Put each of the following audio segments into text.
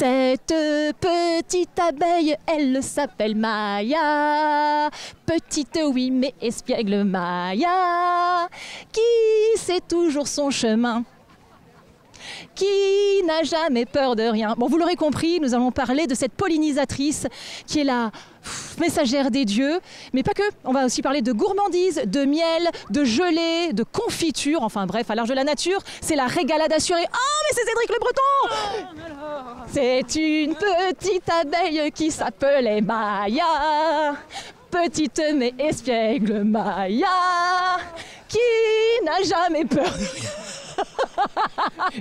Cette petite abeille, elle s'appelle Maya. Petite, oui, mais espiègle Maya, qui sait toujours son chemin, qui n'a jamais peur de rien. Bon, vous l'aurez compris, nous allons parler de cette pollinisatrice qui est la messagère des dieux, mais pas que. On va aussi parler de gourmandise, de miel, de gelée, de confiture, enfin bref, à l'Arche de la Nature, c'est la régalade assurée. Oh, mais c'est Cédric Le Breton! C'est une petite abeille qui s'appelait Maya, petite mais espiègle Maya, qui n'a jamais peur de rien.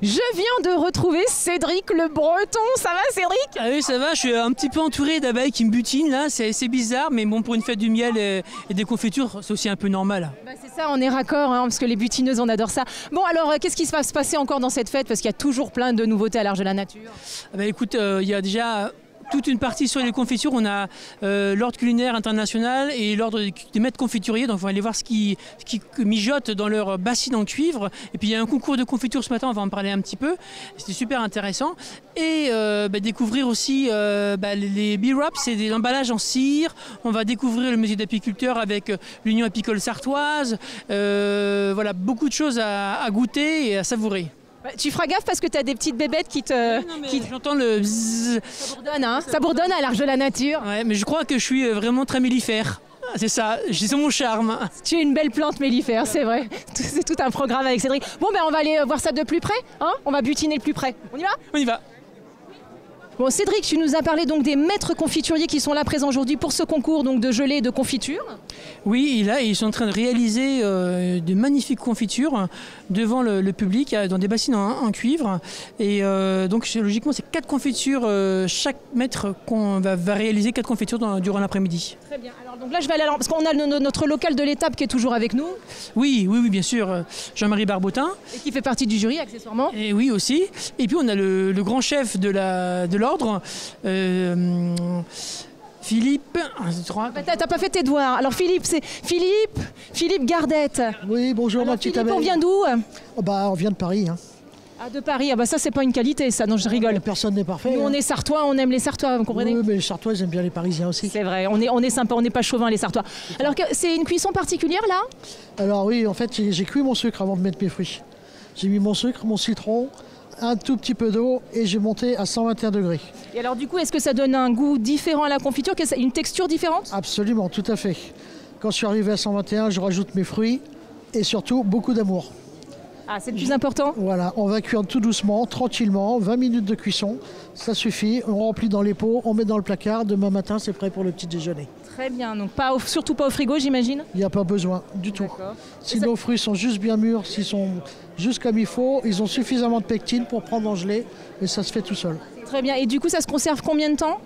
Je viens de retrouver Cédric Le Breton. Ça va, Cédric? Ah oui, ça va, je suis un petit peu entouré d'abeilles qui me butinent là, c'est bizarre, mais bon, pour une fête du miel et des confitures, c'est aussi un peu normal. Bah c'est ça, on est raccord, hein, parce que les butineuses, on adore ça. Bon, alors, qu'est-ce qui va se passer encore dans cette fête? Parce qu'il y a toujours plein de nouveautés à l'Arche de la Nature. Ah bah écoute, il y a déjà toute une partie sur les confitures. On a l'ordre culinaire international et l'ordre des maîtres confituriers. Donc on va aller voir ce qui mijote dans leur bassine en cuivre. Et puis il y a un concours de confiture ce matin, on va en parler un petit peu. C'était super intéressant. Et découvrir aussi les bee wraps, c'est des emballages en cire. On va découvrir le musée d'apiculteurs avec l'Union apicole sartoise. Voilà, beaucoup de choses à goûter et à savourer. Tu feras gaffe parce que tu as des petites bébêtes qui te... J'entends le bzzz. Ça bourdonne, hein? Ça bourdonne à l'Arche de la Nature. Ouais, mais je crois que je suis vraiment très mellifère. C'est ça, c'est mon charme. Tu es une belle plante mellifère, c'est vrai. C'est tout un programme avec Cédric. Bon, ben on va aller voir ça de plus près, hein? On va butiner de plus près. On y va? On y va. Bon, Cédric, tu nous as parlé donc des maîtres confituriers qui sont là présents aujourd'hui pour ce concours donc de gelée et de confiture. Oui, et là, ils sont en train de réaliser de magnifiques confitures devant le public dans des bassines en cuivre. Et donc, logiquement, c'est 4 confitures. Chaque maître va réaliser 4 confitures durant l'après-midi. Très bien. Alors, donc là, je vais aller parce qu'on a notre local de l'étape qui est toujours avec nous. Oui, bien sûr. Jean-Marie Barbotin. Et qui fait partie du jury, accessoirement. Et oui, aussi. Et puis, on a le grand chef de l'ordre. Philippe. T'as pas fait tes devoirs. Alors Philippe, c'est Philippe Gardette. Oui, bonjour ma petite abeille. On vient d'où? On vient de Paris. Hein. Ah, de Paris. Ah bah ça c'est pas une qualité ça, non je rigole. Personne n'est parfait. Nous on est Sartois, on aime les Sartois, vous comprenez? Oui, mais les Sartois ils aiment bien les Parisiens aussi. C'est vrai, on est sympa, on n'est pas chauvin les Sartois. Alors c'est une cuisson particulière là? Alors oui, en fait j'ai cuit mon sucre avant de mettre mes fruits. J'ai mis mon sucre, mon citron, un tout petit peu d'eau et j'ai monté à 121 degrés. Et alors du coup, est-ce que ça donne un goût différent à la confiture, une texture différente? Absolument, tout à fait. Quand je suis arrivé à 121, je rajoute mes fruits et surtout beaucoup d'amour. Ah, c'est le plus important? Voilà, on va cuire tout doucement, tranquillement, 20 minutes de cuisson, ça suffit. On remplit dans les pots, on met dans le placard, demain matin c'est prêt pour le petit déjeuner. Très bien, donc surtout pas au frigo j'imagine? Il n'y a pas besoin du tout. Si nos fruits sont juste bien mûrs, s'ils sont juste comme il faut, ils ont suffisamment de pectine pour prendre en gelée et ça se fait tout seul. Très bien, et du coup ça se conserve combien de temps?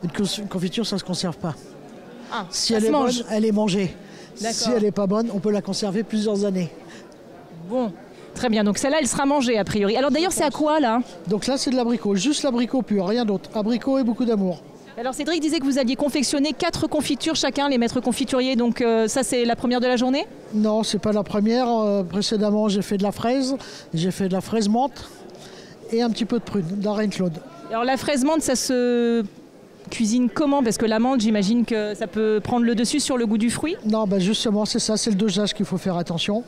Une confiture ça ne se conserve pas. Ah, si elle est bonne, elle est mangée. D'accord. Si elle n'est pas bonne, on peut la conserver plusieurs années. Bon, très bien, donc celle-là elle sera mangée a priori. Alors d'ailleurs c'est à quoi là? Donc là c'est de l'abricot, juste l'abricot pur, rien d'autre. Abricot et beaucoup d'amour. Alors Cédric disait que vous alliez confectionner 4 confitures chacun, les maîtres confituriers, donc ça c'est la première de la journée? Non, c'est pas la première. Précédemment j'ai fait de la fraise menthe et un petit peu de prune, de la reine Claude. Alors la fraise menthe ça se cuisine comment? Parce que la menthe j'imagine que ça peut prendre le dessus sur le goût du fruit? Non, justement c'est ça, c'est le dosage qu'il faut faire attention.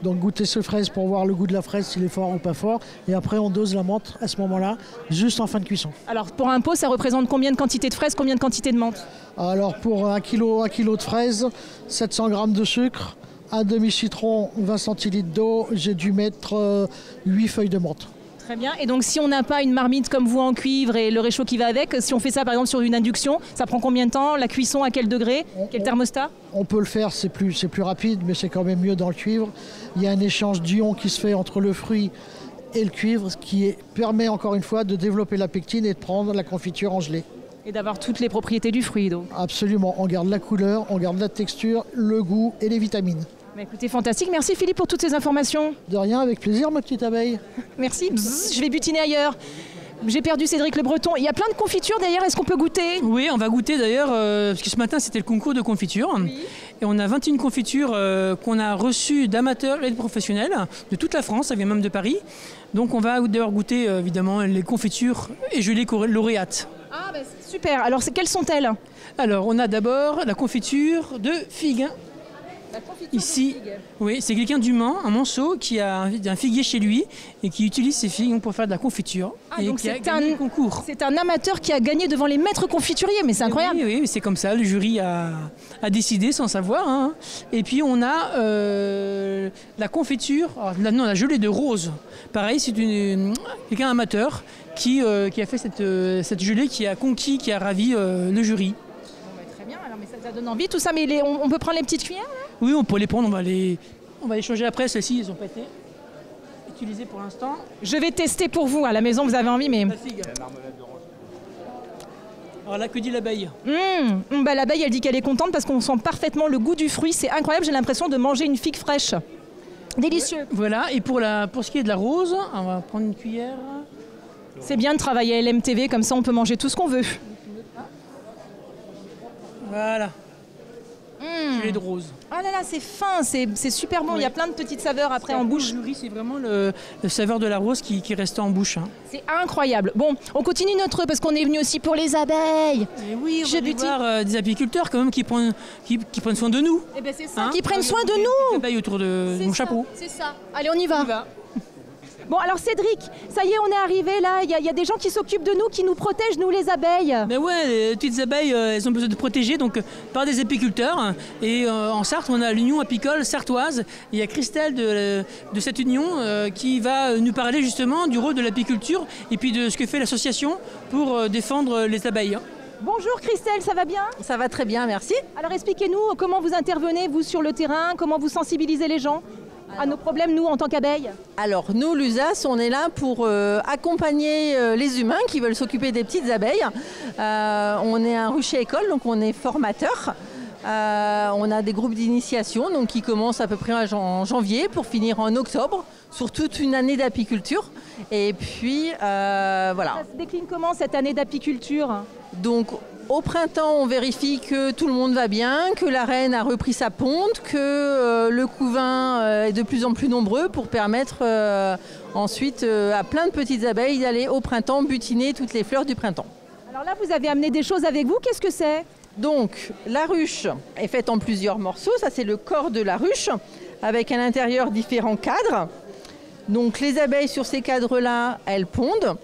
Donc goûter ce fraise pour voir le goût de la fraise, s'il est fort ou pas fort. Et après on dose la menthe à ce moment-là, juste en fin de cuisson. Alors pour un pot, ça représente combien de quantité de fraises, combien de quantité de menthe? Alors pour 1 kilo de fraises, 700 g de sucre, un demi-citron, 20 centilitres d'eau, j'ai dû mettre 8 feuilles de menthe. Très bien. Et donc si on n'a pas une marmite comme vous en cuivre et le réchaud qui va avec, si on fait ça par exemple sur une induction, ça prend combien de temps? La cuisson à quel degré? Quel thermostat? On peut le faire, c'est plus rapide, mais c'est quand même mieux dans le cuivre. Il y a un échange d'ions qui se fait entre le fruit et le cuivre, ce qui permet encore une fois de développer la pectine et de prendre la confiture en gelée. Et d'avoir toutes les propriétés du fruit donc. Absolument, on garde la couleur, on garde la texture, le goût et les vitamines. Bah écoutez, fantastique. Merci Philippe pour toutes ces informations. De rien, avec plaisir ma petite abeille. Merci. Bzzz, je vais butiner ailleurs. J'ai perdu Cédric Le Breton. Il y a plein de confitures d'ailleurs, est-ce qu'on peut goûter? Oui, on va goûter d'ailleurs, parce que ce matin c'était le concours de confiture. Oui. Et on a 21 confitures qu'on a reçues d'amateurs et de professionnels de toute la France, ça vient même de Paris. Donc on va d'ailleurs goûter évidemment les confitures et gelées lauréates. Ah bah, super, alors quelles sont-elles? Alors on a d'abord la confiture de figues. Ici, oui, c'est quelqu'un du Mans, un Manceau, qui a un figuier chez lui et qui utilise ces figues pour faire de la confiture. Ah, et donc qui a gagné le concours. C'est un amateur qui a gagné devant les maîtres confituriers, mais c'est incroyable. Oui, oui, c'est comme ça, le jury a décidé sans savoir. Hein. Et puis on a la confiture, la gelée de rose. Pareil, c'est quelqu'un amateur qui a fait cette gelée qui a conquis, qui a ravi le jury. Bon, bah, très bien, alors, mais ça donne envie tout ça, mais on peut prendre les petites cuillères là? Oui, on peut les prendre, on va les changer après. Celles-ci, elles n'ont pas été utilisées pour l'instant. Je vais tester pour vous, à la maison vous avez envie, mais... La figue. Alors là, que dit l'abeille? Bah, l'abeille, elle dit qu'elle est contente parce qu'on sent parfaitement le goût du fruit. C'est incroyable, j'ai l'impression de manger une figue fraîche. Délicieux. Ouais, voilà, et pour ce qui est de la rose, on va prendre une cuillère. C'est bien de travailler à LMTV, comme ça on peut manger tout ce qu'on veut. Voilà. Gelée de rose. Ah là là, c'est fin, c'est super bon. Oui. Il y a plein de petites saveurs après en bouche. Le jury, c'est vraiment le saveur de la rose qui reste en bouche. Hein. C'est incroyable. Bon, on continue parce qu'on est venu aussi pour les abeilles. Et oui, on va voir des apiculteurs quand même qui prennent soin de nous. Eh ben c'est ça, qui prennent soin de nous. Des abeilles autour de mon chapeau. C'est ça. Allez, on y va. Bon, alors Cédric, ça y est, on est arrivé là. Il y a des gens qui s'occupent de nous, qui nous protègent, nous les abeilles. Mais ouais, les petites abeilles, elles ont besoin de protéger donc par des apiculteurs. Et en Sarthe, on a l'Union apicole sartoise. Il y a Christelle de cette union qui va nous parler justement du rôle de l'apiculture et puis de ce que fait l'association pour défendre les abeilles. Bonjour Christelle, ça va bien? Ça va très bien, merci. Alors expliquez-nous comment vous intervenez, vous, sur le terrain, comment vous sensibilisez les gens à nos problèmes, nous, en tant qu'abeilles? Alors, nous, l'USAS, on est là pour accompagner les humains qui veulent s'occuper des petites abeilles. On est un rucher école, donc on est formateur. On a des groupes d'initiation donc qui commencent à peu près en janvier pour finir en octobre, sur toute une année d'apiculture. Et puis, voilà. Ça se décline comment, cette année d'apiculture? Donc, au printemps, on vérifie que tout le monde va bien, que la reine a repris sa ponte, que le couvain est de plus en plus nombreux pour permettre ensuite à plein de petites abeilles d'aller au printemps butiner toutes les fleurs du printemps. Alors là, vous avez amené des choses avec vous. Qu'est-ce que c'est? Donc, la ruche est faite en plusieurs morceaux. Ça, c'est le corps de la ruche, avec à l'intérieur différents cadres. Donc, les abeilles sur ces cadres-là, elles pondent.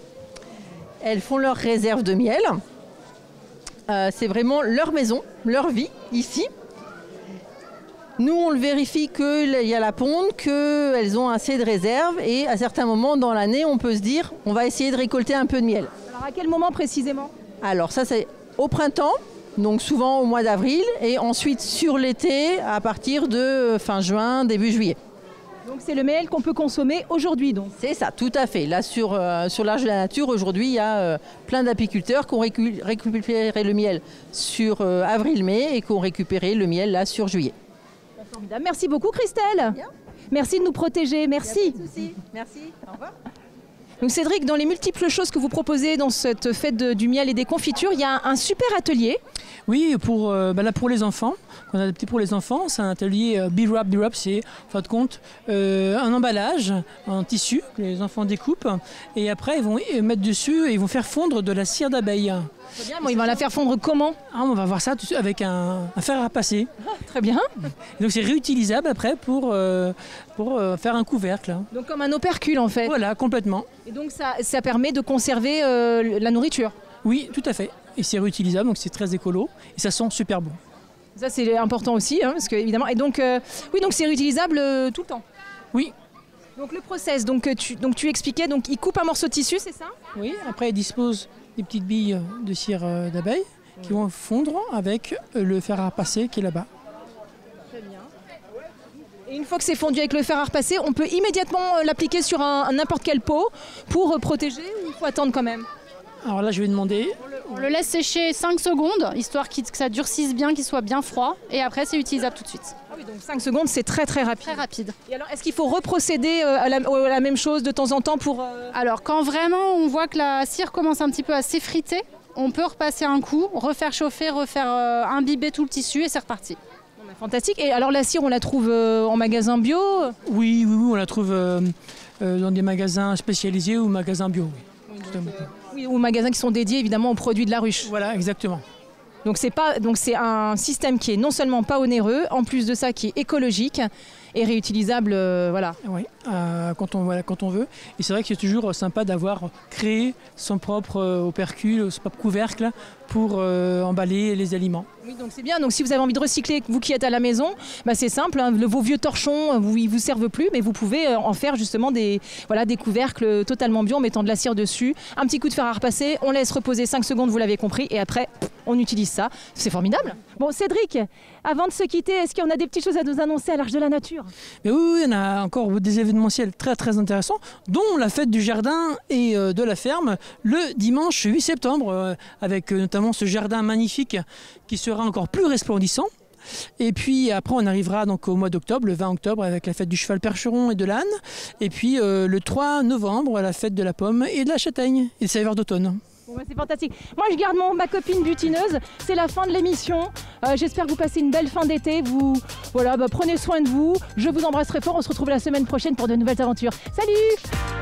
Elles font leur réserve de miel. C'est vraiment leur maison, leur vie, ici. Nous, on le vérifie qu'il y a la ponde, qu'elles ont assez de réserve. Et à certains moments dans l'année, on peut se dire, on va essayer de récolter un peu de miel. Alors, à quel moment précisément? Alors, ça, c'est au printemps, donc souvent au mois d'avril. Et ensuite, sur l'été, à partir de fin juin, début juillet. Donc c'est le miel qu'on peut consommer aujourd'hui, donc. C'est ça, tout à fait. Là, sur l'Arche de la Nature, aujourd'hui, il y a plein d'apiculteurs qui ont récupéré le miel sur avril-mai et qui ont récupéré le miel là sur juillet. Formidable. Merci beaucoup, Christelle. Bien. Merci de nous protéger. Merci. Pas de souci. Merci. Au revoir. Donc Cédric, dans les multiples choses que vous proposez dans cette fête du miel et des confitures, il y a un super atelier. Oui, là pour les enfants, on a adapté pour les enfants, c'est un atelier Be Wrap, c'est en fin de compte un emballage en tissu que les enfants découpent et après ils vont mettre dessus et ils vont faire fondre de la cire d'abeille. Très bien, bon, ils vont la faire fondre comment? On va voir ça avec un fer à repasser. Très bien. Et donc c'est réutilisable après pour faire un couvercle. Donc comme un opercule en fait. Voilà, complètement. Et donc ça permet de conserver la nourriture? Oui, tout à fait. Et c'est réutilisable, donc c'est très écolo et ça sent super bon. Ça c'est important aussi, hein, parce que évidemment. Et donc oui, donc c'est réutilisable tout le temps. Oui. Donc le process, tu expliquais, donc il coupe un morceau de tissu, c'est ça? Oui. Après il dispose des petites billes de cire d'abeille qui vont fondre avec le fer à repasser qui est là-bas. Très bien. Et une fois que c'est fondu avec le fer à repasser, on peut immédiatement l'appliquer sur n'importe quel pot pour protéger ou il faut attendre quand même? Alors là, je vais demander... On le laisse sécher 5 secondes, histoire que ça durcisse bien, qu'il soit bien froid. Et après, c'est utilisable tout de suite. Ah oui, donc 5 secondes, c'est très très rapide. Très rapide. Et alors, est-ce qu'il faut reprocéder à la même chose de temps en temps pour... Alors, quand vraiment on voit que la cire commence un petit peu à s'effriter, on peut repasser un coup, refaire chauffer, refaire imbiber tout le tissu et c'est reparti. Bon, Fantastique. Et alors la cire, on la trouve en magasin bio? Oui, on la trouve dans des magasins spécialisés ou magasins bio. Oui. Oui, ou magasins qui sont dédiés évidemment aux produits de la ruche. Voilà, exactement. Donc c'est un système qui est non seulement pas onéreux, en plus de ça qui est écologique et réutilisable, voilà. Oui, quand on veut. Et c'est vrai que c'est toujours sympa d'avoir créé son propre opercule, son propre couvercle pour emballer les aliments. Oui, donc c'est bien. Donc si vous avez envie de recycler, vous qui êtes à la maison, bah c'est simple. Hein, vos vieux torchons, ils vous servent plus, mais vous pouvez en faire justement des couvercles totalement bio en mettant de la cire dessus. Un petit coup de fer à repasser, on laisse reposer 5 secondes, vous l'avez compris, et après on utilise ça. C'est formidable. Bon, Cédric, avant de se quitter, est-ce qu'il y en a des petites choses à nous annoncer à l'Arche de la Nature? Mais oui, on a encore des événementiels très très intéressants, dont la fête du jardin et de la ferme le dimanche 8 septembre, avec notamment ce jardin magnifique qui sera encore plus resplendissant. Et puis après on arrivera donc au mois d'octobre, le 20 octobre, avec la fête du cheval percheron et de l'âne. Et puis le 3 novembre, la fête de la pomme et de la châtaigne et des saveurs d'automne. Bon, bah, c'est fantastique. Moi je garde ma copine butineuse. C'est la fin de l'émission. J'espère que vous passez une belle fin d'été. Prenez soin de vous. Je vous embrasserai fort. On se retrouve la semaine prochaine pour de nouvelles aventures. Salut!